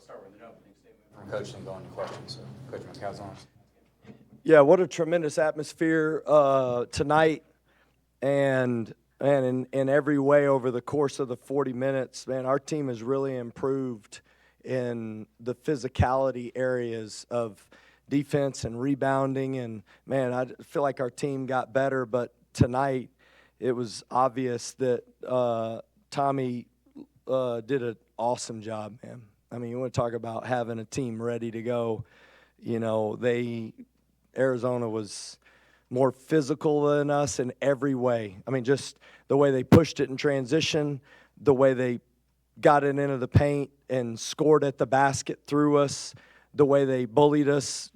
start with an opening statement from Coach and go into questions. So, Coach McCaslon. Yeah, what a tremendous atmosphere tonight, and in every way over the course of the 40 minutes, man, our team has really improved in the physicality areas of defense and rebounding, and man, I feel like our team got better, but tonight it was obvious that Tommy did an awesome job, man. I mean, you want to talk about having a team ready to go. You know, Arizona was more physical than us in every way. I mean, just the way they pushed it in transition, the way they got it into the paint and scored at the basket through us, the way they bullied us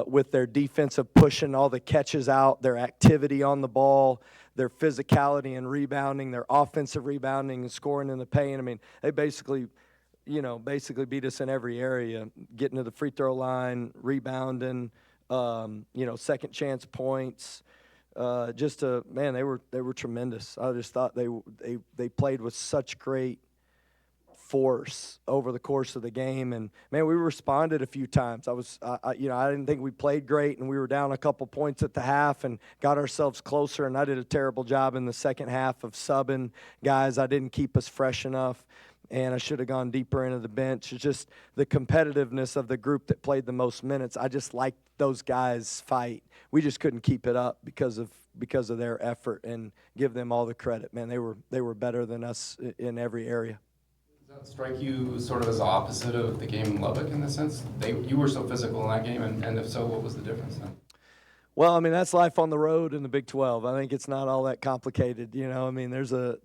with their defensive pushing all the catches out, their activity on the ball, their physicality and rebounding, their offensive rebounding and scoring in the paint. I mean, they basically beat us in every area, getting to the free throw line, rebounding, second chance points. They were tremendous. I just thought they played with such great force over the course of the game, and man, we responded a few times. I didn't think we played great, and we were down a couple points at the half and got ourselves closer, and I did a terrible job in the second half of subbing guys. I didn't keep us fresh enough, and I should have gone deeper into the bench. It's just the competitiveness of the group that played the most minutes. I just liked those guys fight. We just couldn't keep it up because of their effort, and give them all the credit. Man, they were better than us in every area. Does that strike you sort of as the opposite of the game in Lubbock in the sense you were so physical in that game, and if so, what was the difference then? Well, I mean, that's life on the road in the Big 12. I think it's not all that complicated. I mean, there's a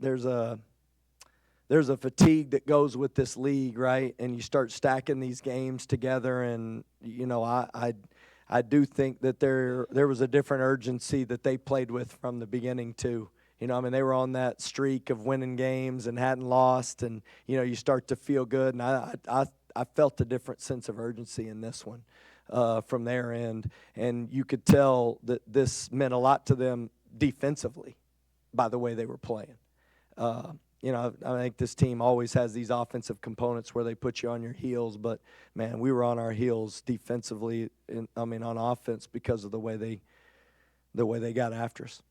fatigue that goes with this league, right? And you start stacking these games together, and I do think that there was a different urgency that they played with from the beginning too. I mean, they were on that streak of winning games and hadn't lost, and you start to feel good. And I felt a different sense of urgency in this one from their end, and you could tell that this meant a lot to them defensively by the way they were playing. I think this team always has these offensive components where they put you on your heels, but man, we were on our heels defensively. On offense because of the way they got after us.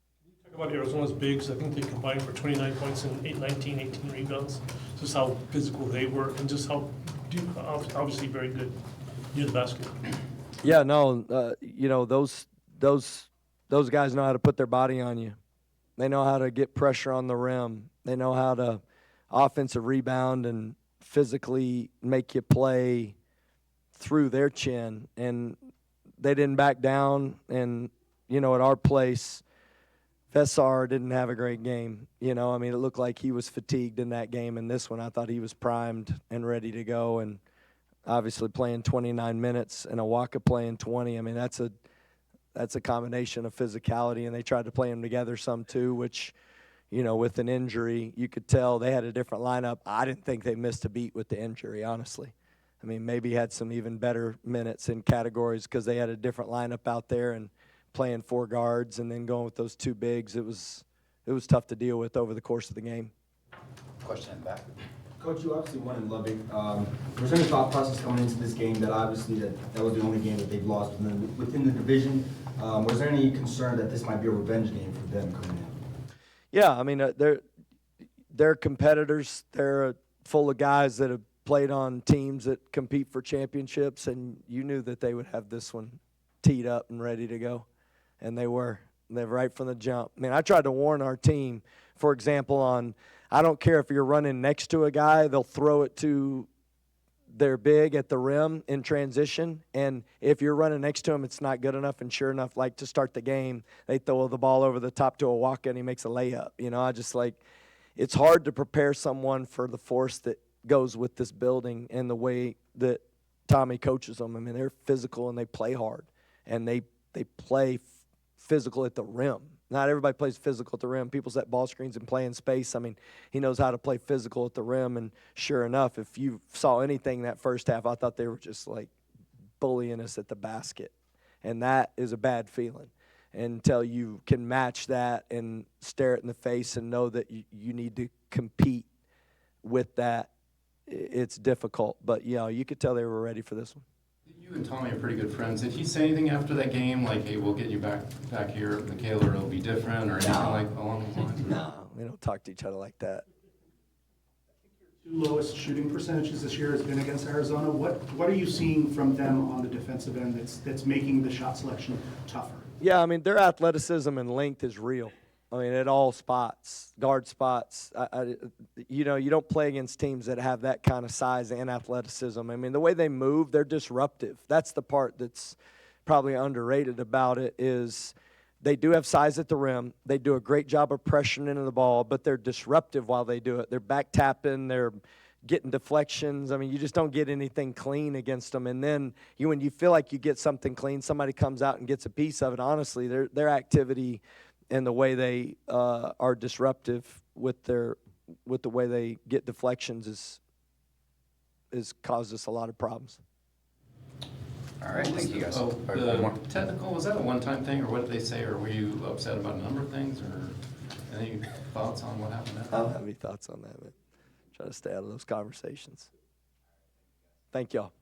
Talk about Arizona's bigs. I think they combined for 29 points and 18 rebounds. Just how physical they were, and just how obviously very good near the basket. Yeah, no, those guys know how to put their body on you. They know how to get pressure on the rim. They know how to offensive rebound and physically make you play through their chin. And they didn't back down. And, at our place, Vessar didn't have a great game. It looked like he was fatigued in that game. And this one, I thought he was primed and ready to go. And obviously playing 29 minutes and Awaka playing 20. I mean, that's a combination of physicality. And they tried to play them together some too, which – with an injury, you could tell they had a different lineup. I didn't think they missed a beat with the injury, honestly. I mean, maybe had some even better minutes in categories because they had a different lineup out there and playing four guards and then going with those two bigs. It was tough to deal with over the course of the game. Question in the back. Coach, you obviously won in Lubbock. Was there any thought process coming into this game that obviously that was the only game that they've lost within the division? Was there any concern that this might be a revenge game for them coming in? Yeah, I mean, they're competitors. They're full of guys that have played on teams that compete for championships, and you knew that they would have this one teed up and ready to go, and they were. They're right from the jump. I mean, I tried to warn our team, for example, I don't care if you're running next to a guy, they'll throw it to their big at the rim in transition, and if you're running next to him, it's not good enough, and sure enough, like to start the game, they throw the ball over the top to Awaka, and he makes a layup. It's hard to prepare someone for the force that goes with this building and the way that Tommy coaches them. I mean, they're physical, and they play hard, and they play physical at the rim. Not everybody plays physical at the rim. People set ball screens and play in space. I mean, he knows how to play physical at the rim, and sure enough, if you saw anything that first half, I thought they were just like bullying us at the basket, and that is a bad feeling until you can match that and stare it in the face and know that you need to compete with that it's difficult. But, you know, you could tell they were ready for this one. You and Tommy are pretty good friends. Did he say anything after that game, like, hey, we'll get you back here, Michaela, or it'll be different, or anything like along those lines? No, we don't talk to each other like that. Two lowest shooting percentages this year has been against Arizona. What are you seeing from them on the defensive end that's making the shot selection tougher? Yeah, I mean, their athleticism and length is real. I mean, at all spots, guard spots. You know, you don't play against teams that have that kind of size and athleticism. I mean, the way they move, they're disruptive. That's the part that's probably underrated about it is they do have size at the rim. They do a great job of pressuring into the ball, but they're disruptive while they do it. They're back tapping. They're getting deflections. I mean, you just don't get anything clean against them. And then when you feel like you get something clean, somebody comes out and gets a piece of it. Honestly, their activity and the way they are disruptive with the way they get deflections is caused us a lot of problems. All right, thank you guys. Oh, One more. the technical, was that a one-time thing, or what did they say, or were you upset about a number of things, or any thoughts on what happened there? I don't have any thoughts on that, man. Try to stay out of those conversations. Thank y'all.